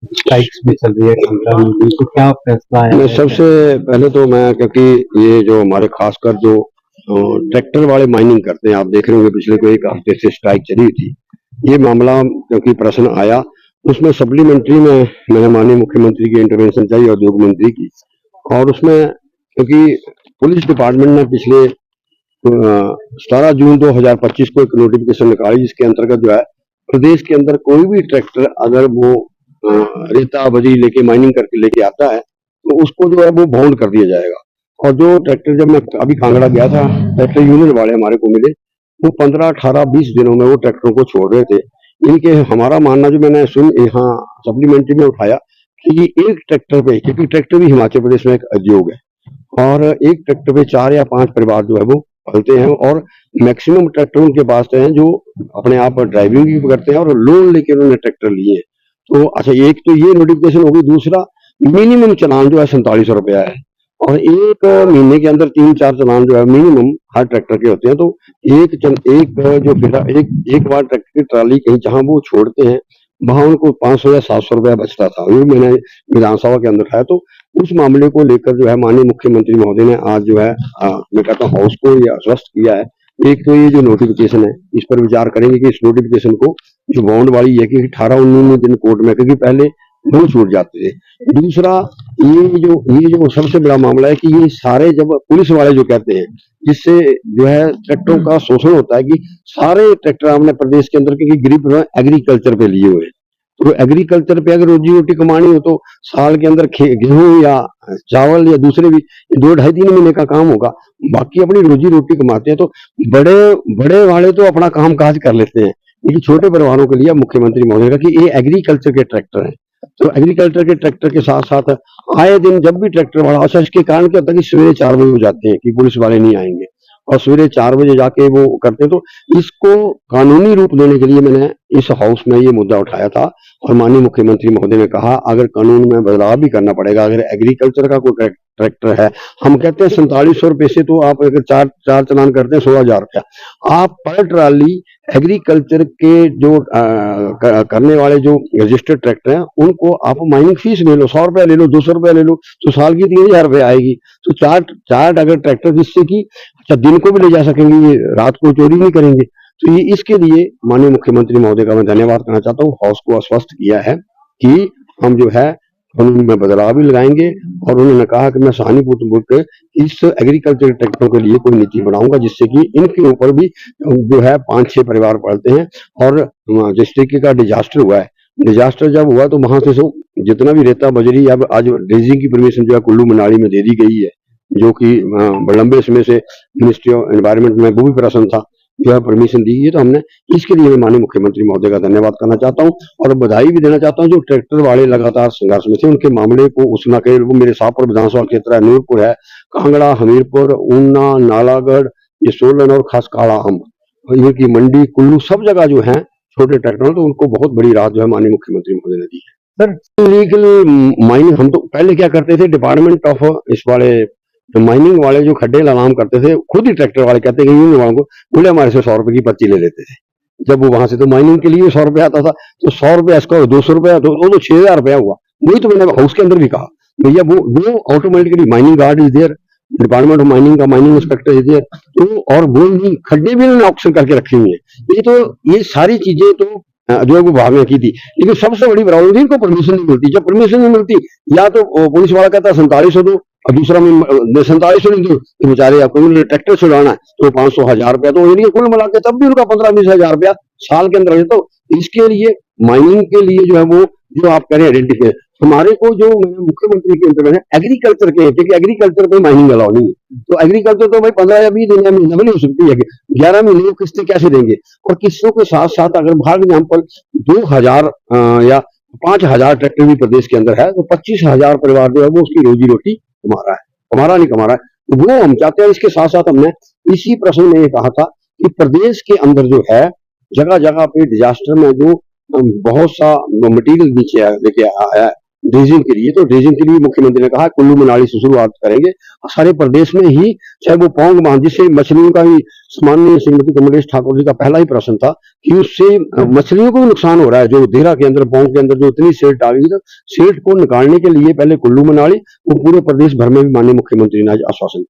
Strikes भी चल रही है कांगड़ा में भी, तो क्या फैसला आया मैं है? सबसे पहले तो मैं, क्योंकि ये जो हमारे खासकर जो ट्रैक्टर वाले माइनिंग करते हैं, आप देख रहे होंगे पिछले कोई एक हफ्ते से स्ट्राइक चली हुई थी। ये मामला क्योंकि प्रश्न आया, उसमें सप्लीमेंट्री में मैंने माननीय मुख्यमंत्री की इंटरवेंशन चाहिए, उद्योग मंत्री की। और उसमें क्योंकि पुलिस डिपार्टमेंट ने पिछले 17 जून 2025 को एक नोटिफिकेशन निकाली, जिसके अंतर्गत जो है प्रदेश के अंदर कोई भी ट्रैक्टर अगर वो रेता बजरी लेके माइनिंग करके लेके आता है तो उसको जो है वो बाउंड कर दिया जाएगा। और जो ट्रैक्टर, जब मैं अभी कांगड़ा गया था, ट्रैक्टर यूनियन वाले हमारे को मिले, वो 15, 18, 20 दिनों में वो ट्रैक्टरों को छोड़ रहे थे। इनके हमारा मानना, जो मैंने सुन यहाँ सप्लीमेंट्री में उठाया, कि एक ट्रैक्टर पे, क्योंकि ट्रैक्टर भी हिमाचल प्रदेश में एक उद्योग है, और एक ट्रैक्टर पे 4 या 5 परिवार जो है वो पलते हैं, और मैक्सिमम ट्रैक्टर उनके पास हैं जो अपने आप ड्राइविंग भी करते हैं और लोन लेके उन्होंने ट्रैक्टर लिए हैं। तो अच्छा, एक तो ये नोटिफिकेशन होगी। दूसरा, मिनिमम चालान जो है 4700 रुपया है, और एक महीने के अंदर 3-4 चालान जो है मिनिमम हर ट्रैक्टर के होते हैं। तो एक बार ट्रैक्टर की ट्राली कहीं जहां वो छोड़ते हैं, वहां उनको 500 या 700 रुपया बचता था। ये मैंने विधानसभा के अंदर उठाया। तो उस मामले को लेकर जो है माननीय मुख्यमंत्री महोदय ने आज जो है मैं कहता हूँ हाउस को ये आश्वस्त किया है। एक तो ये जो नोटिफिकेशन है, इस पर विचार करेंगे कि इस नोटिफिकेशन को, जो बॉन्ड वाली है, कि 18-19 दिन कोर्ट में, क्योंकि पहले बहुत छूट जाते थे। दूसरा, ये जो सबसे बड़ा मामला है कि ये सारे, जब पुलिस वाले जो कहते हैं, जिससे जो है ट्रैक्टरों का शोषण होता है, कि सारे ट्रैक्टर हमने प्रदेश के अंदर, क्योंकि गरीब एग्रीकल्चर पे लिए हुए हैं, तो एग्रीकल्चर पे अगर रोजी रोटी कमानी हो तो साल के अंदर गेहूं या चावल या दूसरे भी 2-2.5-3 महीने का काम होगा, बाकी अपनी रोजी रोटी कमाते हैं। तो बड़े बड़े वाले तो अपना काम काज कर लेते हैं, लेकिन छोटे परिवारों के लिए मुख्यमंत्री महोदय का कि ये एग्रीकल्चर के ट्रैक्टर हैं। तो एग्रीकल्चर के ट्रैक्टर के साथ साथ आए दिन जब भी ट्रैक्टर वाला, अच्छा इसके कारण क्या होता है कि सवेरे 4 बजे हो जाते हैं कि पुलिस वाले नहीं आएंगे, और सवेरे 4 बजे जाके वो करते हैं। तो इसको कानूनी रूप देने के लिए मैंने इस हाउस में ये मुद्दा उठाया था, और माननीय मुख्यमंत्री महोदय ने कहा अगर कानून में बदलाव भी करना पड़ेगा, अगर एग्रीकल्चर का कोई ट्रैक्टर है, हम कहते हैं 4700 रुपये से, तो आप अगर चार चार चालान करते हैं 16,000 रुपया, आप पर ट्राली एग्रीकल्चर के जो करने वाले जो रजिस्टर्ड ट्रैक्टर हैं, उनको आप माइनिंग फीस ले लो, 100 रुपया ले लो, 200 रुपया ले लो, तो साल की 3,000 रुपये आएगी। तो चार अगर ट्रैक्टर, जिससे कि अच्छा दिन को भी ले जा सकेंगे, ये रात को चोरी नहीं करेंगे। तो ये, इसके लिए माननीय मुख्यमंत्री महोदय का मैं धन्यवाद करना चाहता हूँ। हाउस को आश्वस्त किया है कि हम जो है कानून में बदलाव भी लगाएंगे, और उन्होंने कहा कि मैं सहानुभूति इस एग्रीकल्चर ट्रैक्टरों के लिए कोई नीति बनाऊंगा, जिससे कि इनके ऊपर भी जो है 5-6 परिवार पड़ते हैं। और जिस तरीके का डिजास्टर हुआ है, डिजास्टर जब हुआ तो वहां से जितना भी रेता बजरी, अब आज ड्रेजिंग की परमिशन जो है कुल्लू मनाली में दे दी गई है, जो कि लंबे समय से मिनिस्ट्री ऑफ एनवायरनमेंट में वो भी प्रश्न था, जो है परमिशन दी है। तो हमने, इसके लिए मैं माननीय मुख्यमंत्री महोदय का धन्यवाद करना चाहता हूँ, और बधाई भी देना चाहता हूँ जो ट्रैक्टर वाले लगातार संघर्ष में थे, उनके मामले को उसना के, वो मेरे शाहपुर विधानसभा क्षेत्र है, नूरपुर है, कांगड़ा, हमीरपुर, ऊना, नालागढ़, ये सोलन और खास काला अम्ब, इनकी मंडी, कुल्लू, सब जगह जो है छोटे ट्रैक्टर, तो उनको बहुत बड़ी राहत जो है माननीय मुख्यमंत्री महोदय ने दी है। सर, लीगल माइनिंग, हम तो पहले क्या करते थे, डिपार्टमेंट ऑफ इस वाले माइनिंग वाले जो खड्डे ललाम करते थे, खुद ही ट्रैक्टर वाले कहते हैं यूनियन वालों को, बोले हमारे से 100 रुपए की पर्ची ले लेते थे। जब वो वहां से, तो माइनिंग के लिए 100 रुपया आता था, तो 100 रुपया इसका, 200 रुपया, तो वो तो 6,000 रुपया हुआ। वही तो मैंने हाउस के अंदर भी कहा, भैया वो automatically mining guard is there, department of mining का माइनिंग इंस्पेक्टर इज देयर, तो और वो नहीं, खड्डे भी उन्होंने ऑप्शन करके रखे हुए हैं। ये सारी चीजें तो जो है वो भाग में की थी, लेकिन सबसे बड़ी प्रॉब्लम थी, इनको परमिशन नहीं मिलती। जब परमिशन नहीं मिलती, या तो पुलिस वाला कहता है 4700 दो, और दूसरा 4700 नहीं दो, तो बेचारे आपको ट्रैक्टर छुड़ाना है तो 500-1000 रुपया, तो ये कुल मिला के तब भी उनका 15-20 हजार रुपया साल के अंदर। तो इसके लिए माइनिंग के लिए जो है वो, जो आप कह रहे हैं आइडेंटिफाई, हमारे को जो मुख्यमंत्री के इंटरवेंशन एग्रीकल्चर के, क्योंकि एग्रीकल्चर पे माइनिंग अलाउ नहीं है, तो एग्रीकल्चर तो भाई 15 या 20 दिन या महीना भी नहीं हो सकती है, 11 महीने की किस्तें कैसे देंगे। और किस्तों के साथ साथ अगर फॉर एग्जाम्पल 2,000 या 5,000 ट्रैक्टर भी प्रदेश के अंदर है, तो 25,000 परिवार जो है वो उसकी रोजी रोटी कमा रहा है, कमा रहा नहीं कमा रहा है, तो वो हम चाहते हैं। इसके साथ साथ हमने इसी प्रश्न में ये कहा था कि प्रदेश के अंदर जो है जगह जगह पे डिजास्टर में जो बहुत सा मटेरियल नीचे लेके आया है, ड्रेजिंग के लिए। तो ड्रेजिंग के लिए मुख्यमंत्री ने कहा कुल्लू मनाली से शुरुआत करेंगे, सारे प्रदेश में ही, चाहे वो पौंग बांध, जिससे मछलियों का ही, माननीय श्रीमती कमलेश ठाकुर जी का पहला ही प्रश्न था कि उससे मछलियों को भी नुकसान हो रहा है। जो देहरा के अंदर, पौंग के अंदर जो इतनी सेल्ट आ गई, तो सेल्ट को निकालने के लिए पहले कुल्लू मनाली, वो पूरे प्रदेश भर में भी माननीय मुख्यमंत्री ने आज आश्वासन